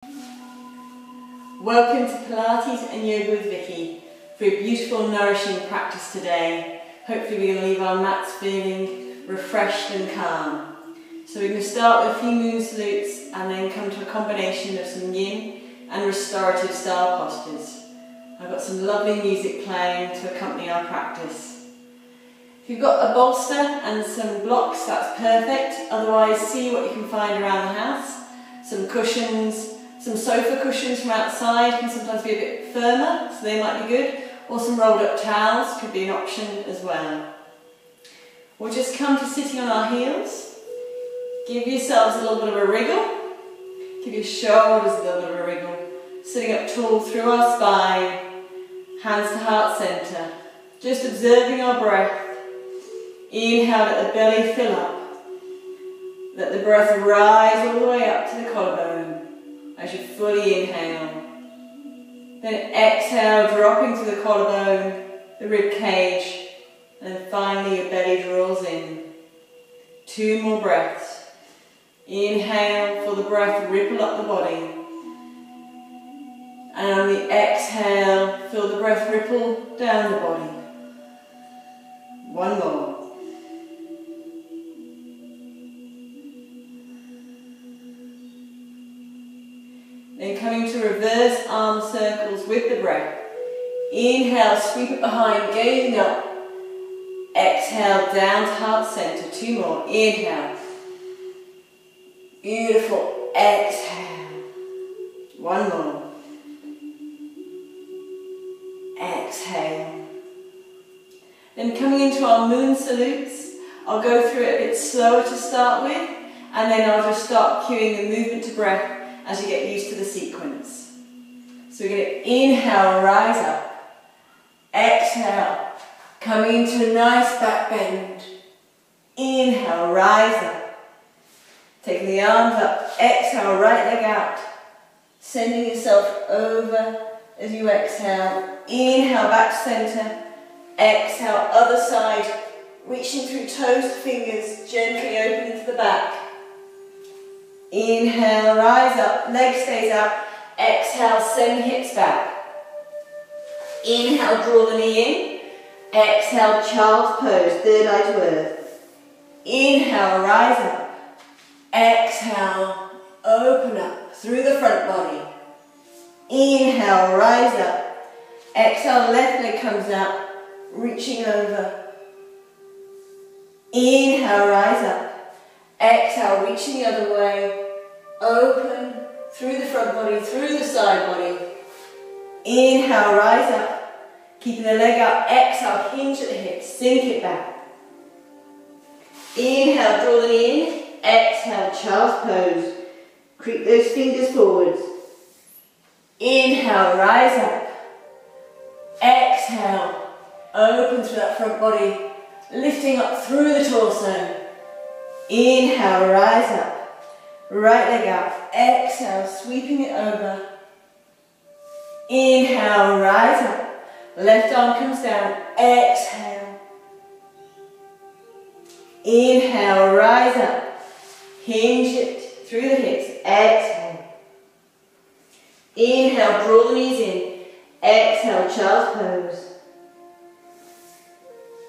Welcome to Pilates and Yoga with Vicky for a beautiful, nourishing practice today. Hopefully we're going to leave our mats feeling refreshed and calm. So we're going to start with a few moon salutes and then come to a combination of some yin and restorative style postures. I've got some lovely music playing to accompany our practice. If you've got a bolster and some blocks, that's perfect. Otherwise, see what you can find around the house. Some cushions. Some sofa cushions from outside can sometimes be a bit firmer, so they might be good. Or some rolled up towels could be an option as well. We'll just come to sitting on our heels. Give yourselves a little bit of a wriggle. Give your shoulders a little bit of a wriggle. Sitting up tall through our spine, hands to heart centre. Just observing our breath. Inhale, let the belly fill up. Let the breath rise all the way up to the collarbone. As you fully inhale. Then exhale, dropping to the collarbone, the rib cage, and then finally your belly draws in. 2 more breaths. Inhale, feel the breath ripple up the body. And on the exhale, feel the breath ripple down the body. 1 more. Then coming to reverse arm circles with the breath. Inhale, sweep it behind, gazing up. Exhale, down to heart centre. 2 more. Inhale. Beautiful. Exhale. 1 more. Exhale. Then coming into our moon salutes, I'll go through it a bit slower to start with, and then I'll just start cueing the movement to breath as you get used to the sequence. So we're going to inhale, rise up. Exhale, coming into a nice back bend. Inhale, rise up. Taking the arms up. Exhale, right leg out. Sending yourself over as you exhale. Inhale, back to centre. Exhale, other side. Reaching through toes to fingers, gently open into the back. Inhale, rise up, leg stays out. Exhale, send the hips back. Inhale, draw the knee in. Exhale, child's pose, third eye to earth. Inhale, rise up. Exhale, open up through the front body. Inhale, rise up. Exhale, left leg comes out, reaching over. Inhale, rise up. Exhale, reaching the other way. Open through the front body, through the side body. Inhale, rise up. Keeping the leg up. Exhale, hinge at the hips. Sink it back. Inhale, draw the knee in. Exhale, child's pose. Creep those fingers forwards. Inhale, rise up. Exhale, open through that front body. Lifting up through the torso. Inhale, rise up. Right leg out. Exhale, sweeping it over. Inhale, rise up. Left arm comes down. Exhale. Inhale, rise up. Hinge it through the hips. Exhale. Inhale, draw the knees in. Exhale, child's pose.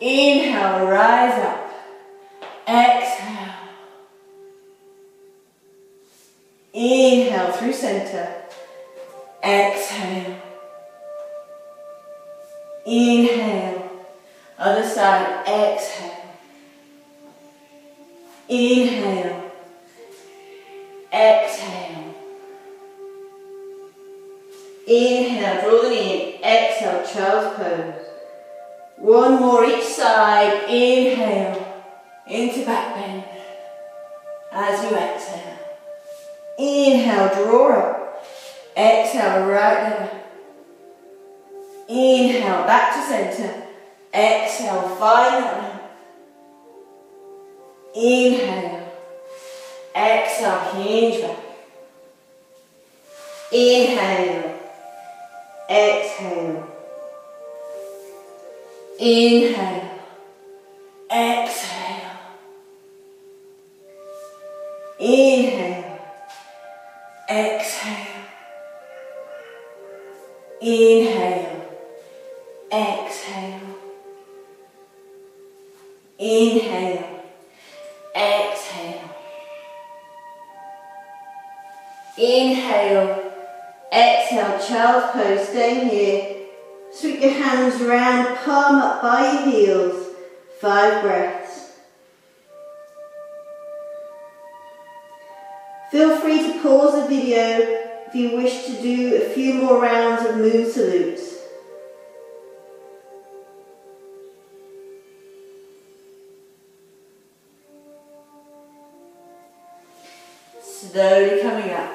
Inhale, rise up. Exhale. Inhale through centre. Exhale. Inhale. Other side. Exhale. Inhale. Exhale. Inhale. Draw the knee in. Exhale. Child's pose. 1 more each side. Inhale. Into back bend. As you exhale. Inhale, draw up. Exhale, right leg up. Inhale, back to centre. Exhale, find that leg. Inhale. Exhale, hinge back. Inhale. Exhale. Inhale. Exhale. Inhale. Exhale. Inhale, exhale, inhale, exhale, inhale, exhale, child's pose, staying here. Sweep your hands round, palm up by your heels, 5 breaths. Feel free to pause the video if you wish to do a few more rounds of moon salutes. Slowly coming up.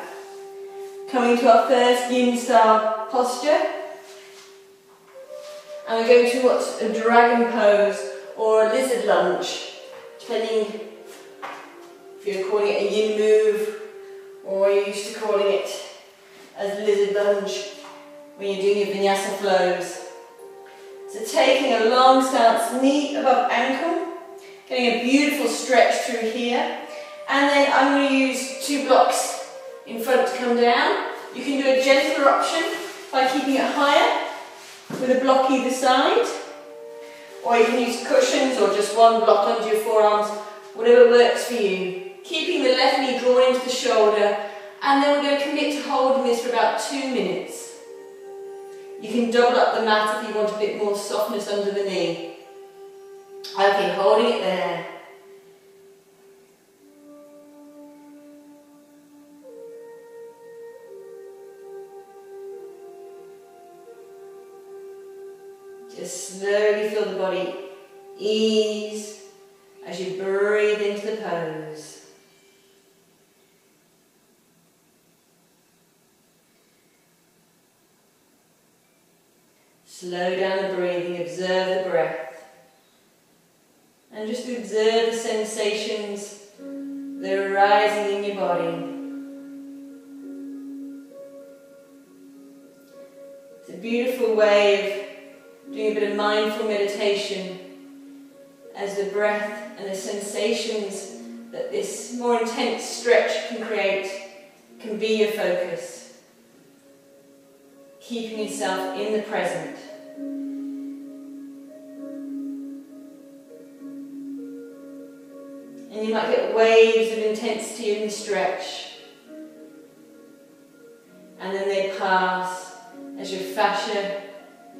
Coming to our first yin style posture. And we're going to what's a dragon pose or a lizard lunge, depending if you're calling it a yin move or you're used to calling it as lizard lunge when you're doing your vinyasa flows. So taking a long stance, knee above ankle, getting a beautiful stretch through here, and then I'm going to use 2 blocks in front to come down. You can do a gentler option by keeping it higher with a block either side, or you can use cushions or just 1 block under your forearms, whatever works for you. Keeping the left knee drawn into the shoulder, and then we're going to commit to holding this for about 2 minutes. You can double up the mat if you want a bit more softness under the knee. Okay, holding it there. Just slowly feel the body ease as you breathe into the pose. Slow down the breathing, observe the breath. And just observe the sensations that are rising in your body. It's a beautiful way of doing a bit of mindful meditation as the breath and the sensations that this more intense stretch can create can be your focus. Keeping yourself in the present. And you might get waves of intensity in the stretch, and then they pass as your fascia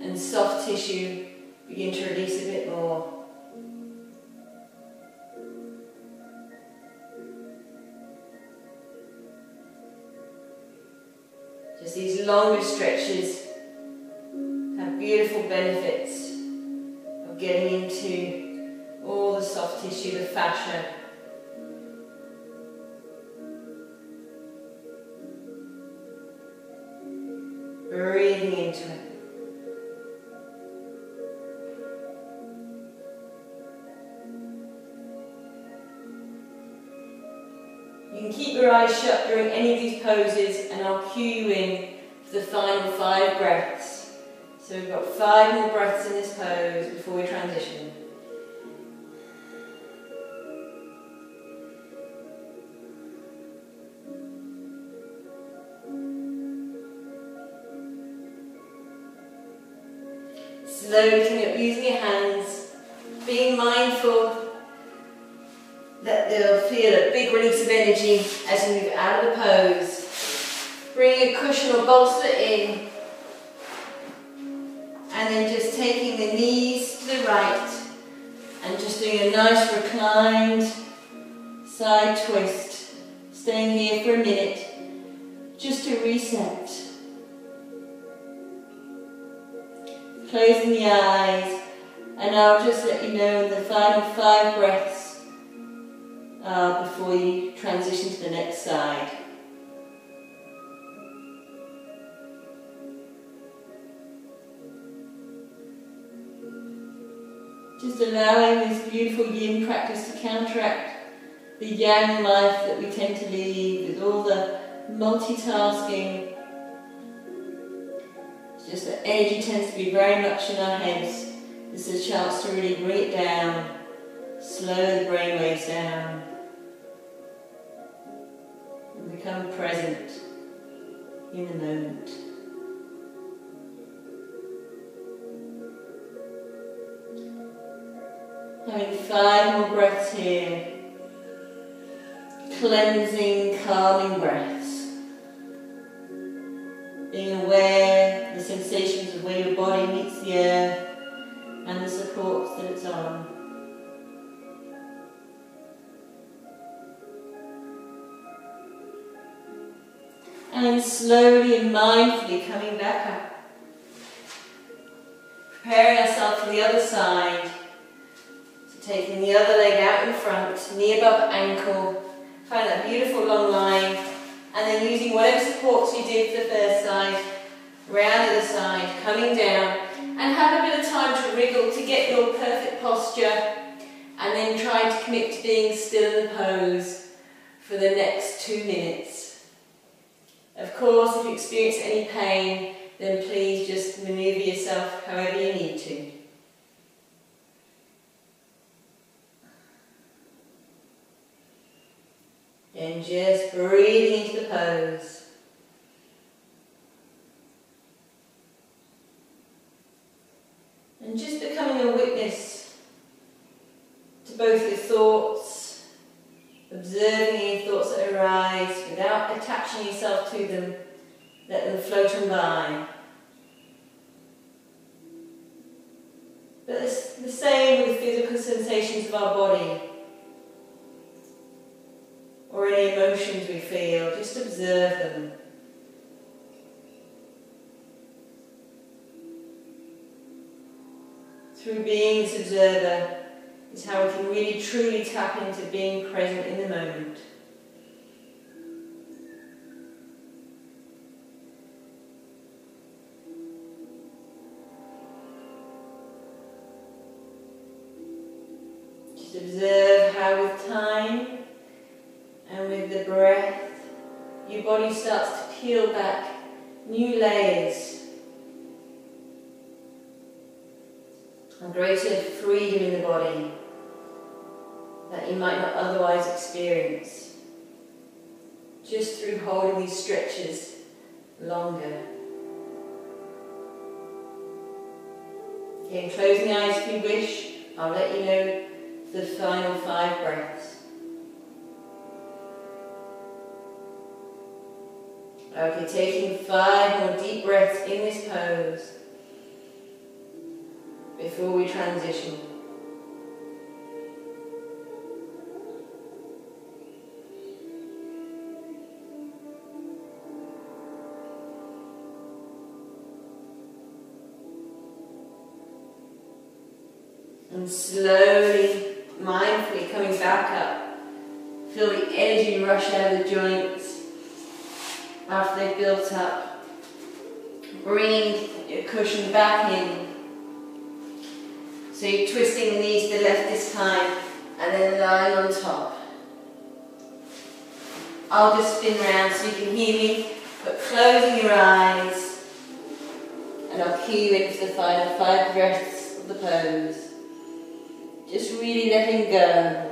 and soft tissue begin to release a bit more. Just these longer stretches have beautiful benefits of getting into all the soft tissue, the fascia. Breathing into it. You can keep your eyes shut during any of these poses, and I'll cue you in for the final 5 breaths. So we've got 5 more breaths in this pose before we transition. Slowly coming up, using your hands, being mindful that they'll feel a big release of energy as you move out of the pose. Bring a cushion or bolster in, and then just taking the knees to the right and just doing a nice reclined side twist, staying here for a minute just to reset. Closing the eyes, and I'll just let you know the final 5 breaths before you transition to the next side. Just allowing this beautiful yin practice to counteract the yang life that we tend to lead with all the multitasking. It's just that energy tends to be very much in our heads. This is a chance to really bring it down, slow the brain waves down, and become present in the moment. Having 5 more breaths here. Cleansing, calming breaths. Being aware of the sensations of where your body meets the earth and the supports that it's on. And then slowly and mindfully coming back up. Preparing ourselves for the other side. So taking the other leg out in front, knee above ankle. Find that beautiful long line. And then using whatever supports you did for the first side, round the other side, coming down. And have a bit of time to wriggle to get your perfect posture. And then trying to commit to being still in the pose for the next 2 minutes. Of course, if you experience any pain, then please just maneuver yourself however you need to. And just breathing into the pose. And just becoming a witness to both your thoughts, observing any thoughts that arise without attaching yourself to them. Let them float on by. But it's the same with the physical sensations of our body or any emotions we feel. Just observe them. Through being this observer is how we can really truly tap into being present in the moment. Just observe how with time and with the breath your body starts to peel back new layers and greater freedom in the body that you might not otherwise experience, just through holding these stretches longer. Again, closing the eyes if you wish. I'll let you know the final 5 breaths. Okay, taking 5 more deep breaths in this pose before we transition. And slowly, mindfully coming back up. Feel the energy rush out of the joints after they've built up. Bring your cushion back in. So you're twisting the knees to the left this time and then lying on top. I'll just spin round so you can hear me, but closing your eyes and I'll cue you in for the final 5 breaths of the pose. Just really letting go.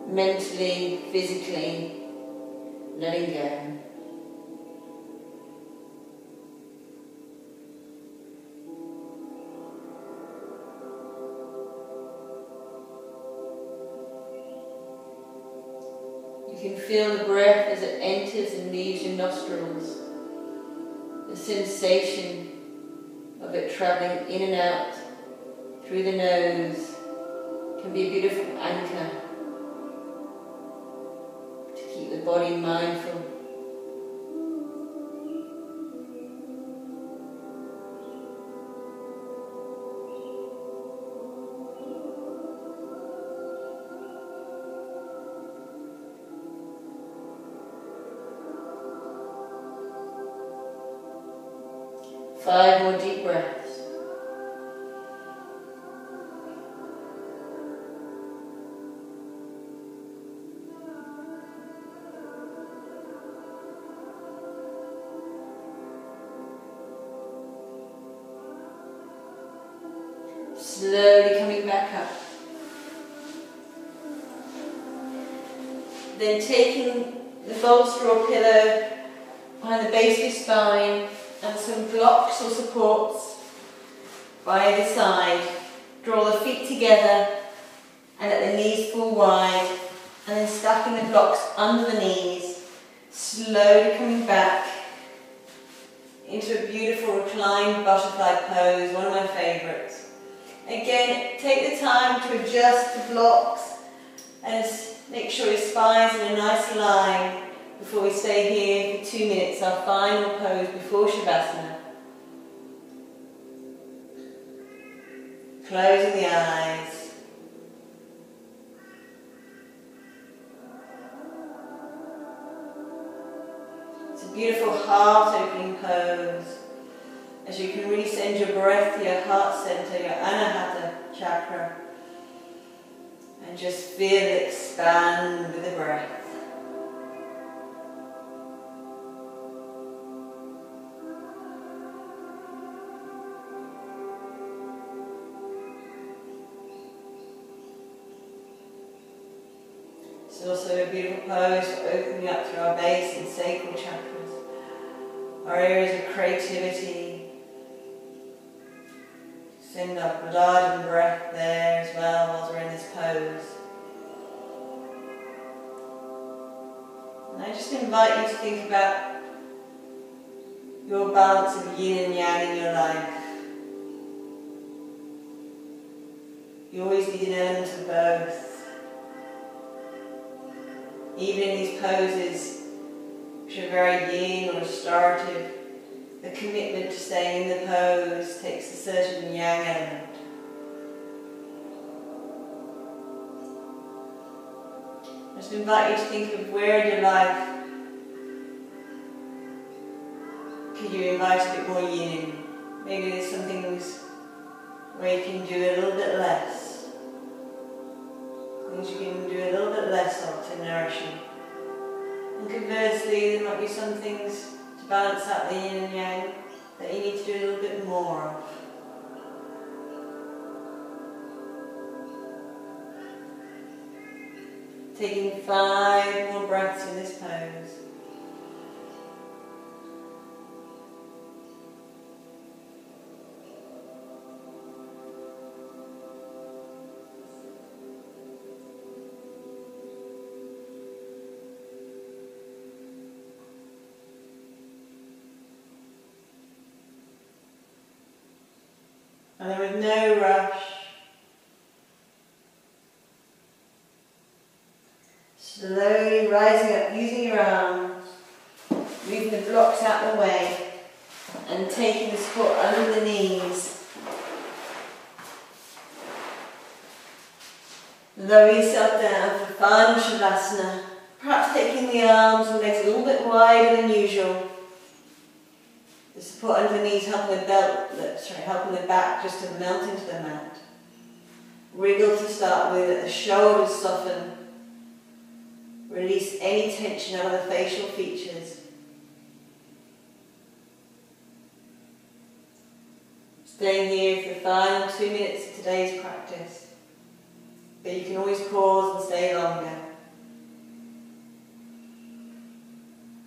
Mentally, physically, letting go. You can feel the breath as it enters and leaves your nostrils. The sensation of it travelling in and out through the nose can be a beautiful anchor to keep the body mindful. Five more deep breaths. Slowly coming back up. Then taking the bolster or pillow behind the base of your spine and some blocks or supports by either side. Draw the feet together and let the knees fall wide, and then stacking the blocks under the knees, slowly coming back into a beautiful reclined butterfly pose, one of my favourites. Again, take the time to adjust the blocks and make sure your spine's in a nice line before we stay here for 2 minutes, our final pose before Shavasana. Closing the eyes. It's a beautiful heart-opening pose, as you can really send your breath to your heart center, your Anahata chakra, and just feel it expand with the breath. It's also a beautiful pose for opening up through our base and sacral chakras, our areas of creativity. Send our blood and breath there as well while we're in this pose. And I just invite you to think about your balance of yin and yang in your life. You always need an element of both. Even in these poses, which are very yin or restorative, the commitment to staying in the pose takes a certain yang element. I just invite you to think of where in your life could you invite a bit more yin in. Maybe there's some things where you can do a little bit less. Things you can do a little bit less of to nourish you. And conversely, there might be some things to balance out the yin and yang that you need to do a little bit more of. Taking 5 more breaths in this pose. And then with no rush, slowly rising up, using your arms, moving the blocks out of the way, and taking the support under the knees. Lower yourself down for final Shavasana, perhaps taking the arms and legs a little bit wider than usual. The support under the knees helping helping the back just to melt into the mat. Wriggle to start with, let the shoulders soften. Release any tension out of the facial features. Staying here for the final 2 minutes of today's practice. But you can always pause and stay longer.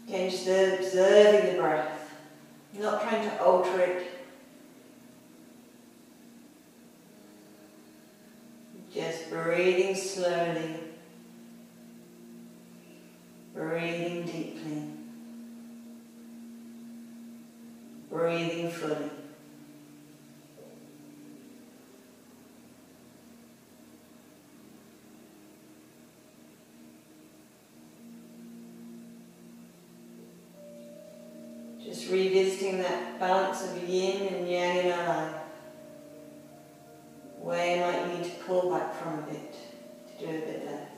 Again, just observing the breath. Not trying to alter it. Just breathing slowly. Breathing deeply. Breathing fully. Just revisiting that balance of yin and yang in our life. Where might you need to pull back from a bit to do a bit less?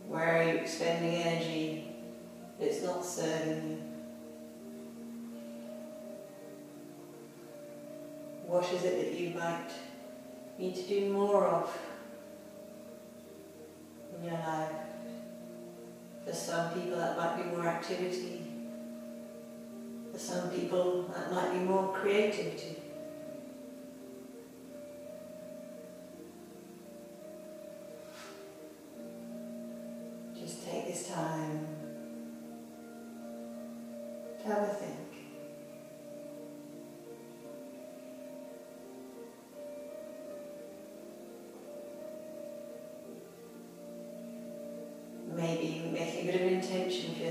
Where are you expending energy that's not serving you? What is it that you might need to do more of in your life? For some people that might be more activity. For some people that might be more creativity. Just take this time to have a think.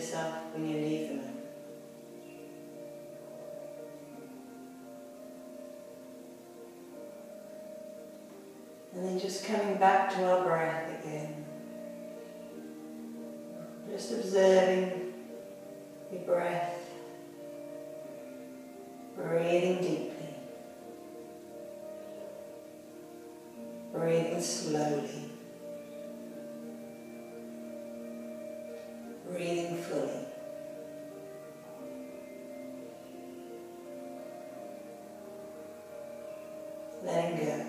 yourself when you leave the mat. And then just coming back to our breath again. Just observing your breath. Breathing deeply. Breathing slowly. Breathing fully. Letting go.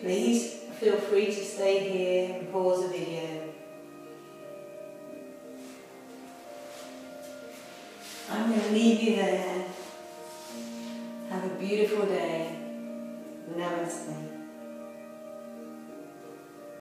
Please feel free to stay here and pause the video. I'm going to leave you there. Have a beautiful day. Namaste.